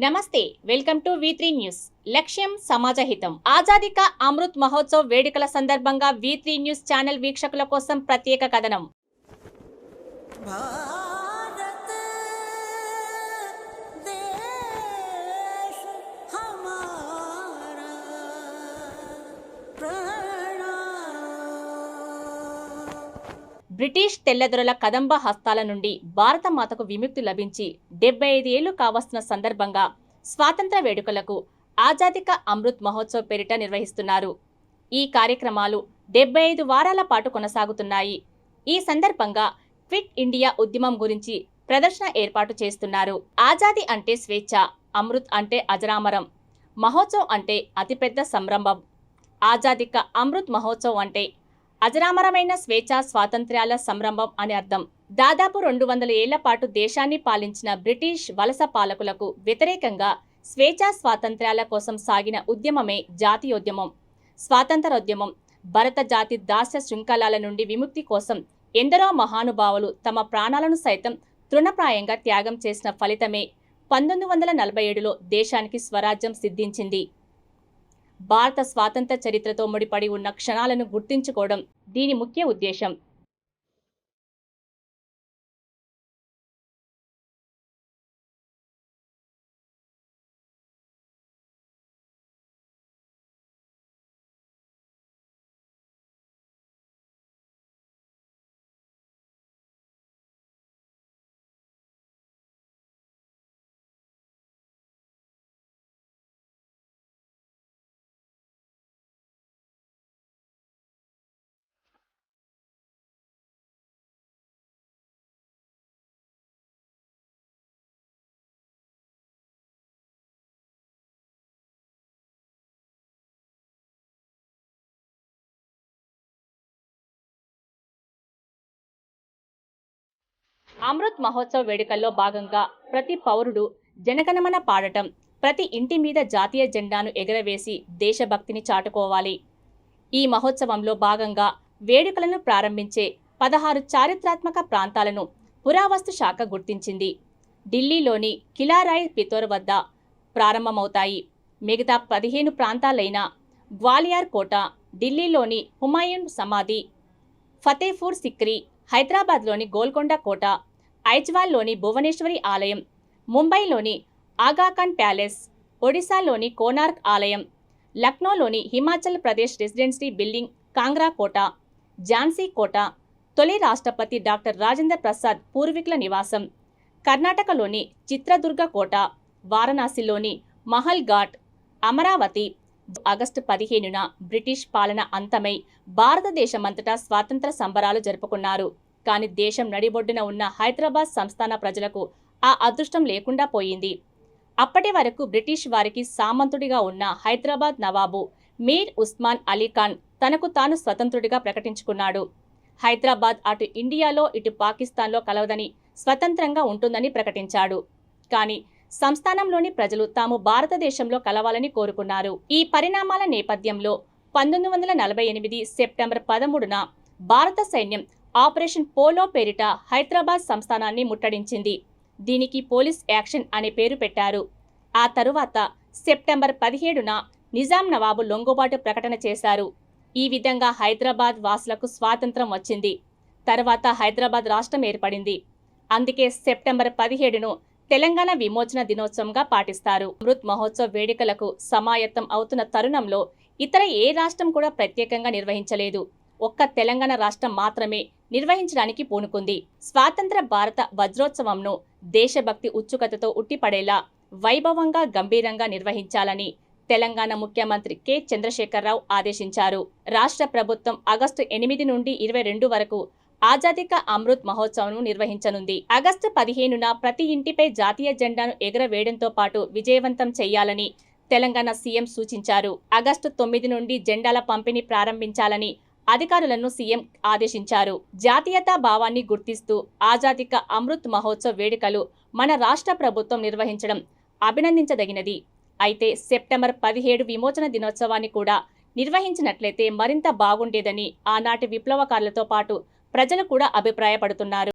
నమస్తే, welcome to V3 news. లక్ష్యం సమాజహితం. ఆజాదీ కా అమృత్ మహోత్సవ్ వేడుకల సందర్భంగా V3 న్యూస్ ఛానల్ వీక్షకుల కోసం ప్రత్యేక కథనం. బ్రిటిష్ తెల్లదొరల కదంబ హస్తాల నుండి భారత మాతకు విముక్తి లభించి 75 ఏళ్లు కావస్తున్న సందర్భంగా స్వాతంత్ర వేడుకలకు ఆజాదీ కా అమృత్ మహోత్సవ్ పేరిట నిర్వహిస్తున్నారు. ఈ కార్యక్రమాలు 75 వారాల పాటు కొనసాగుతున్నాయి. ఈ సందర్భంగా క్విట్ ఇండియా ఉద్యమం గురించి ప్రదర్శన ఏర్పాటు చేస్తున్నారు. ఆజాదీ అంటే స్వేచ్ఛ, అమృత్ అంటే అజరామరం, మహోత్సవ్ అంటే అతిపెద్ద సంరంభం. ఆజాదీ కా అమృత్ మహోత్సవ్ అంటే అజరామరమైన స్వేచ్ఛా స్వాతంత్ర్యాల సంరంభం అని అర్థం. దాదాపు 200 ఏళ్ల పాటు దేశాన్ని పాలించిన బ్రిటిష్ వలస పాలకులకు వ్యతిరేకంగా స్వేచ్ఛా స్వాతంత్ర్యాల కోసం సాగిన ఉద్యమమే జాతీయోద్యమం. స్వాతంత్రోద్యమం భరత జాతి దాస్య శృంఖలాల నుండి విముక్తి కోసం ఎందరో మహానుభావులు తమ ప్రాణాలను సైతం తృణప్రాయంగా త్యాగం చేసిన ఫలితమే 1947లో దేశానికి స్వరాజ్యం సిద్ధించింది. భారత స్వాతంత్ర చరిత్రతో ముడిపడి ఉన్న క్షణాలను గుర్తించుకోవడం దీని ముఖ్య ఉద్దేశం. అమృత్ మహోత్సవ్ వేడుకల్లో భాగంగా ప్రతి పౌరుడు జనగణమన పాడటం, ప్రతి ఇంటి మీద జాతీయ జెండాను ఎగరవేసి దేశభక్తిని చాటుకోవాలి. ఈ మహోత్సవంలో భాగంగా వేడుకలను ప్రారంభించే 16 చారిత్రాత్మక ప్రాంతాలను పురావస్తు శాఖ గుర్తించింది. ఢిల్లీలోని కిలా రాయ్ పితోర్ వద్ద ప్రారంభమవుతాయి. మిగతా 15 ప్రాంతాలైన గ్వాలియర్ కోట, ఢిల్లీలోని హుమాయూన్ సమాధి, ఫతేపూర్ సిక్రీ, హైదరాబాద్లోని గోల్కొండ కోట, ఐజ్వాల్లోని భువనేశ్వరి ఆలయం, ముంబైలోని ఆగాఖాన్ ప్యాలెస్, ఒడిశాలోని కోనార్క్ ఆలయం, లక్నోలోని హిమాచల్ ప్రదేశ్ రెసిడెన్సీ బిల్డింగ్ కాంగ్రా కోట, ఝాన్సీ కోట, తొలి రాష్ట్రపతి డాక్టర్ రాజేంద్ర ప్రసాద్ పూర్వీకుల నివాసం, కర్ణాటకలోని చిత్రదుర్గ కోట, వారణాసిలోని మహల్ ఘాట్, అమరావతి. ఆగస్టు 15న బ్రిటిష్ పాలన అంతమై భారతదేశమంతటా స్వాతంత్ర సంబరాలు జరుపుకున్నారు. కానీ దేశం నడిబొడ్డున ఉన్న హైదరాబాద్ సంస్థాన ప్రజలకు ఆ అదృష్టం లేకుండా పోయింది. అప్పటి వరకు బ్రిటిష్ వారికి సామంతుడిగా ఉన్న హైదరాబాద్ నవాబు మీర్ ఉస్మాన్ అలీ ఖాన్ తనకు తాను స్వతంత్రుడిగా ప్రకటించుకున్నాడు. హైదరాబాద్ అటు ఇండియాలో ఇటు పాకిస్తాన్లో కలవదని, స్వతంత్రంగా ఉంటుందని ప్రకటించాడు. కానీ సంస్థానంలోని ప్రజలు తాము భారతదేశంలో కలవాలని కోరుకున్నారు. ఈ పరిణామాల నేపథ్యంలో 1948 సెప్టెంబర్ 13న భారత సైన్యం ఆపరేషన్ పోలో పేరిట హైదరాబాద్ సంస్థానాన్ని ముట్టడించింది. దీనికి పోలీస్ యాక్షన్ అనే పేరు పెట్టారు. ఆ తరువాత సెప్టెంబర్ 17న నిజాం నవాబు లొంగుబాటు ప్రకటన చేశారు. ఈ విధంగా హైదరాబాద్ వాసులకు స్వాతంత్రం వచ్చింది. తర్వాత హైదరాబాద్ రాష్ట్రం ఏర్పడింది. అందుకే సెప్టెంబర్ 17ను తెలంగాణ విమోచన దినోత్సవంగా పాటిస్తారు. అమృత్ మహోత్సవ్ వేడుకలకు సమాయత్తం అవుతున్న తరుణంలో ఇతర ఏ రాష్ట్రం కూడా ప్రత్యేకంగా నిర్వహించలేదు. ఒక్క తెలంగాణ రాష్ట్రం మాత్రమే నిర్వహించడానికి పూనుకుంది. స్వాతంత్ర భారత వజ్రోత్సవంను దేశభక్తి ఉత్సుకతతో ఉట్టిపడేలా వైభవంగా, గంభీరంగా నిర్వహించాలని తెలంగాణ ముఖ్యమంత్రి కె చంద్రశేఖరరావు ఆదేశించారు. రాష్ట్ర ప్రభుత్వం ఆగస్టు 8 నుండి 22 వరకు ఆజాదీ కా అమృత్ మహోత్సవం నిర్వహించనుంది. ఆగస్టు 15న ప్రతి ఇంటిపై జాతీయ జెండాను ఎగరవేయడంతో పాటు విజయవంతం చేయాలని తెలంగాణ సీఎం సూచించారు. ఆగస్టు 9 నుండి జెండాల పంపిణీ ప్రారంభించాలని అధికారులను సీఎం ఆదేశించారు. జాతీయతా భావాన్ని గుర్తిస్తూ ఆజాదీ కా అమృత్ మహోత్సవ్ వేడుకలు మన రాష్ట్ర ప్రభుత్వం నిర్వహించడం అభినందించదగినది. అయితే సెప్టెంబర్ 17 విమోచన దినోత్సవాన్ని కూడా నిర్వహించినట్లయితే మరింత బాగుండేదని ఆనాటి విప్లవకారులతో పాటు ప్రజలు కూడా అభిప్రాయపడుతున్నారు.